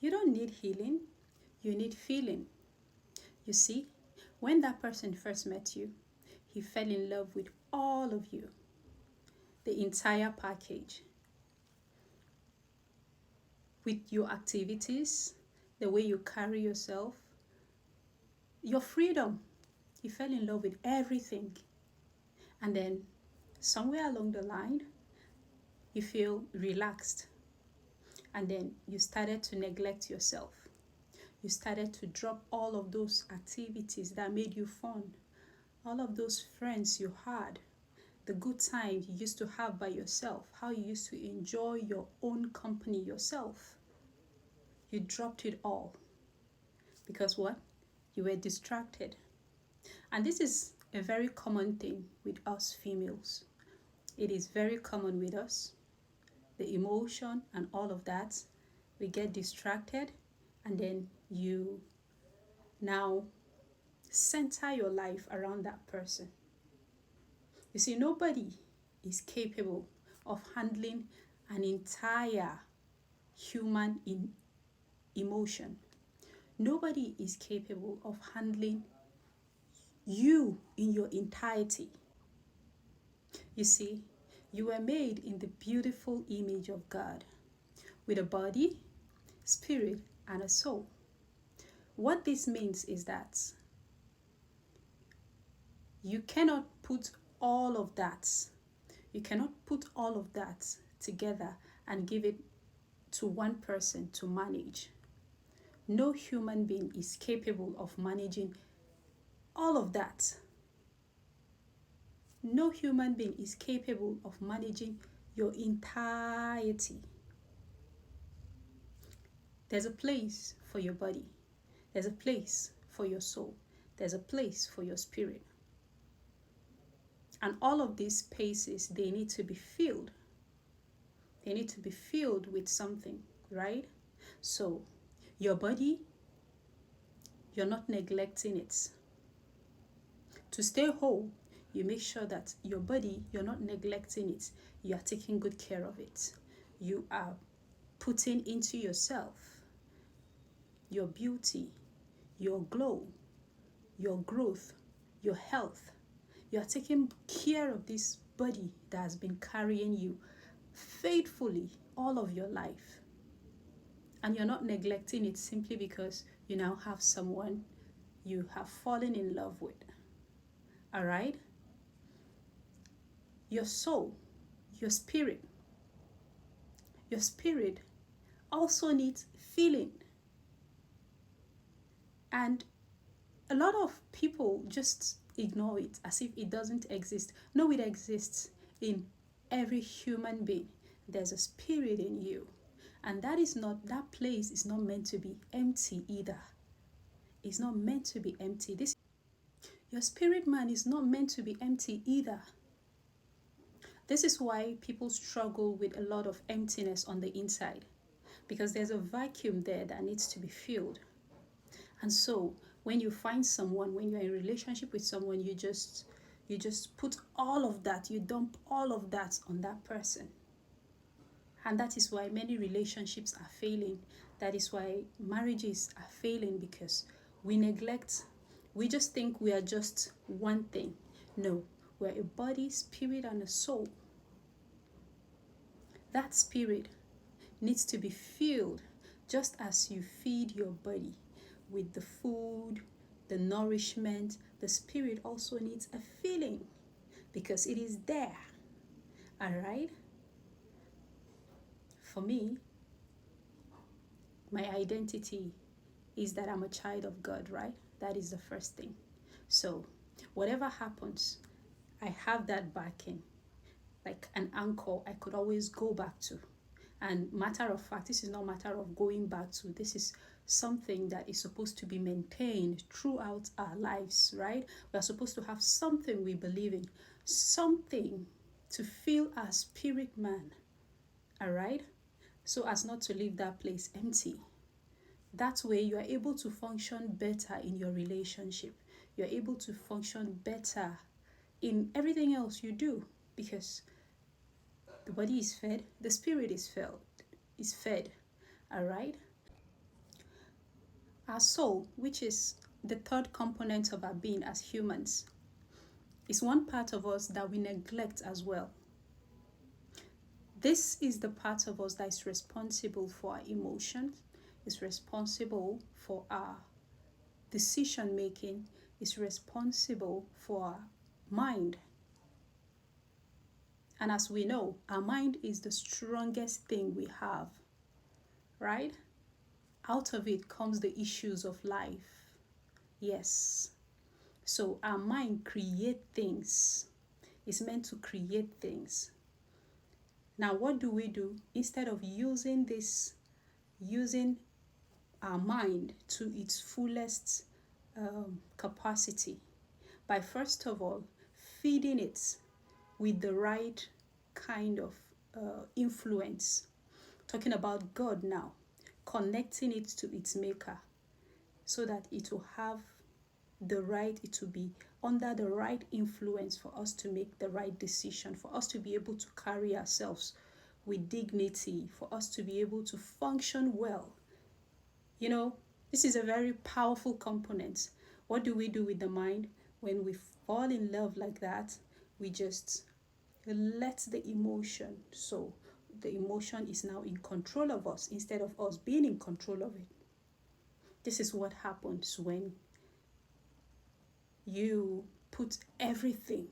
You don't need healing, you need feeling. You see, when that person first met you, he fell in love with all of you, the entire package, with your activities, the way you carry yourself, your freedom. He fell in love with everything. And then somewhere along the line, you feel relaxed. And then you started to neglect yourself. You started to drop all of those activities that made you fun, all of those friends you had, the good times you used to have by yourself, how you used to enjoy your own company yourself. You dropped it all because what? You were distracted. And this is a very common thing with us females. It is very common with us. The emotion and all of that, we get distracted, and then you now center your life around that person. You see, nobody is capable of handling an entire human emotion. Nobody is capable of handling you in your entirety. You see, you were made in the beautiful image of God with a body, spirit, and a soul. What this means is that you cannot put all of that, you cannot put all of that together and give it to one person to manage. No human being is capable of managing all of that. No human being is capable of managing your entirety. There's a place for your body. There's a place for your soul. There's a place for your spirit. And all of these spaces, they need to be filled. They need to be filled with something, right? So, your body, you're not neglecting it. To stay whole, you make sure that your body, you're not neglecting it. You are taking good care of it. You are putting into yourself your beauty, your glow, your growth, your health. You are taking care of this body that has been carrying you faithfully all of your life. And you're not neglecting it simply because you now have someone you have fallen in love with. All right? Your soul, your spirit also needs feeling. And a lot of people just ignore it as if it doesn't exist. No, it exists in every human being. There's a spirit in you. And that place is not meant to be empty either. It's not meant to be empty. Your spirit man is not meant to be empty either. This is why people struggle with a lot of emptiness on the inside, because there's a vacuum there that needs to be filled. And so when you find someone, when you're in a relationship with someone, you just put all of that, you dump all of that on that person. And that is why many relationships are failing. That is why marriages are failing, because we just think we are just one thing. No, we're a body, spirit, and a soul. That spirit needs to be filled just as you feed your body with the food, the nourishment. The spirit also needs a feeling because it is there. All right? For me, my identity is that I'm a child of God, right? That is the first thing. So, whatever happens, I have that backing, like an anchor I could always go back to. And matter of fact, this is not a matter of going back to. This is something that is supposed to be maintained throughout our lives, right? We are supposed to have something we believe in, something to fill our spirit man, all right? So as not to leave that place empty. That way you are able to function better in your relationship. You're able to function better in everything else you do, because the body is fed, the spirit is fed, all right? Our soul, which is the third component of our being as humans, is one part of us that we neglect as well. This is the part of us that is responsible for our emotions, is responsible for our decision making, is responsible for our mind. And as we know, our mind is the strongest thing we have, right? Out of it comes the issues of life. Yes. So our mind creates things. It's meant to create things. Now, what do? Instead of using our mind to its fullest capacity, by first of all feeding it with the right kind of influence, talking about God now, connecting it to its maker, so that it will have it will be under the right influence for us to make the right decision, for us to be able to carry ourselves with dignity, for us to be able to function well. You know, this is a very powerful component. What do we do with the mind? When we fall in love like that, we just let the emotion, so the emotion is now in control of us instead of us being in control of it. This is what happens when you put everything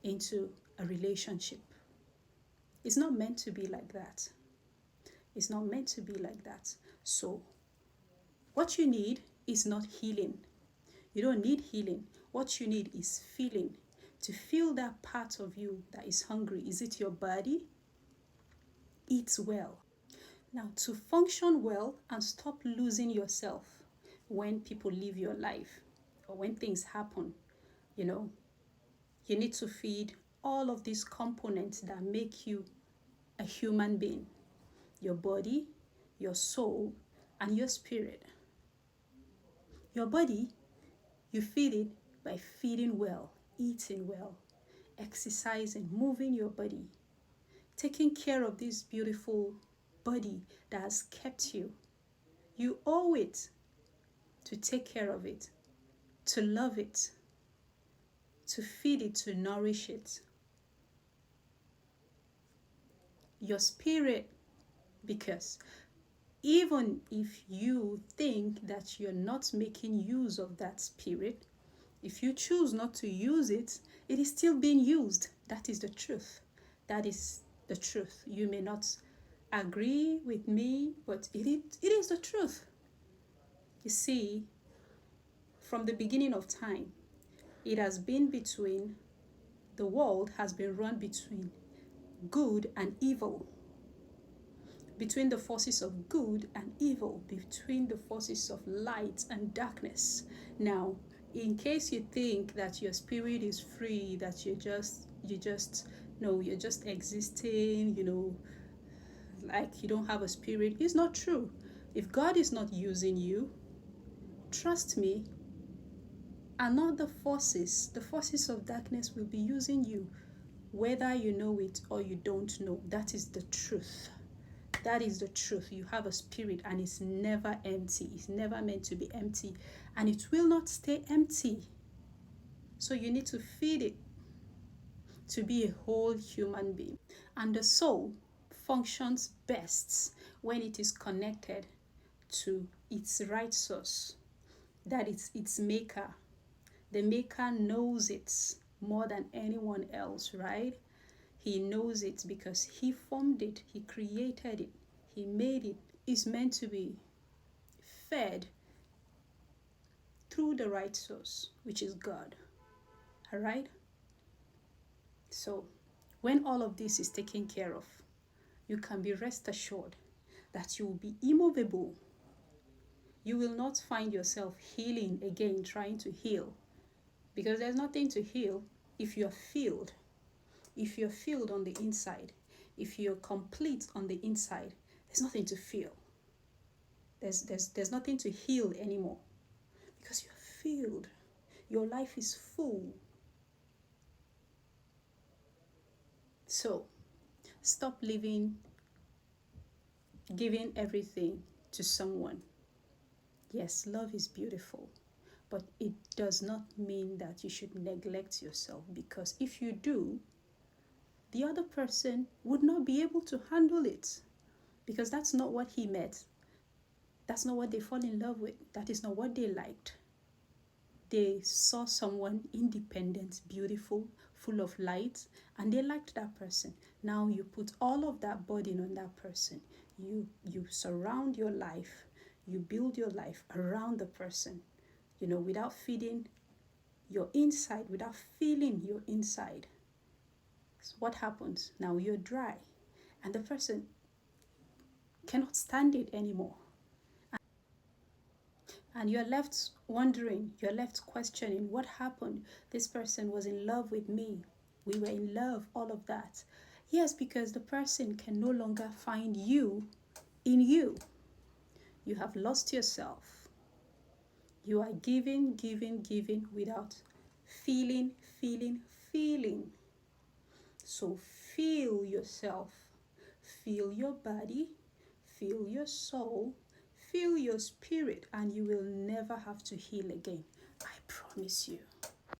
into a relationship. It's not meant to be like that. It's not meant to be like that. So, what you need is not healing. You don't need healing. What you need is feeling. To feel that part of you that is hungry. Is it your body? Eat well. Now, to function well and stop losing yourself when people live your life or when things happen, you need to feed all of these components that make you a human being. Your body, your soul, and your spirit. Your body, you feed it by feeding well, eating well, exercising, moving your body, taking care of this beautiful body that has kept you. You owe it to take care of it, to love it, to feed it, to nourish it. Your spirit, because even if you think that you're not making use of that spirit, if you choose not to use it, it is still being used. That is the truth. That is the truth. You may not agree with me, but it is the truth. You see, from the beginning of time, it has been the world has been run between good and evil, between the forces of good and evil, between the forces of light and darkness. Now, in case you think that your spirit is free, that you're just existing, like you don't have a spirit, it's not true. If God is not using you, trust me, the forces of darkness will be using you, whether you know it or you don't know. That is the truth. That is the truth. You have a spirit and it's never empty. It's never meant to be empty, and it will not stay empty. So you need to feed it to be a whole human being. And the soul functions best when it is connected to its right source. That is its maker. The maker knows it more than anyone else, right? He knows it because he formed it, he created it, he made it. It's meant to be fed through the right source, which is God. All right? So, when all of this is taken care of, you can be rest assured that you will be immovable. You will not find yourself healing again, trying to heal, because there's nothing to heal if you're filled. If you're filled on the inside, if you're complete on the inside, there's nothing to feel. There's nothing to heal anymore, because you're filled. Your life is full. So, stop giving everything to someone. Yes, love is beautiful, but it does not mean that you should neglect yourself, because if you do, the other person would not be able to handle it, because that's not what he met. That's not what they fall in love with. That is not what they liked. They saw someone independent, beautiful, full of light, and they liked that person. Now you put all of that burden on that person. You surround your life, you build your life around the person, without feeding your inside, without feeling your inside. So what happens? Now you're dry, and the person cannot stand it anymore. And you're left wondering, you're left questioning, what happened? This person was in love with me. We were in love, all of that. Yes, because the person can no longer find you in you. You have lost yourself. You are giving, giving, giving without feeling, feeling, feeling. So feel yourself. Feel your body. Feel your soul. Feel your spirit, and you will never have to heal again. I promise you.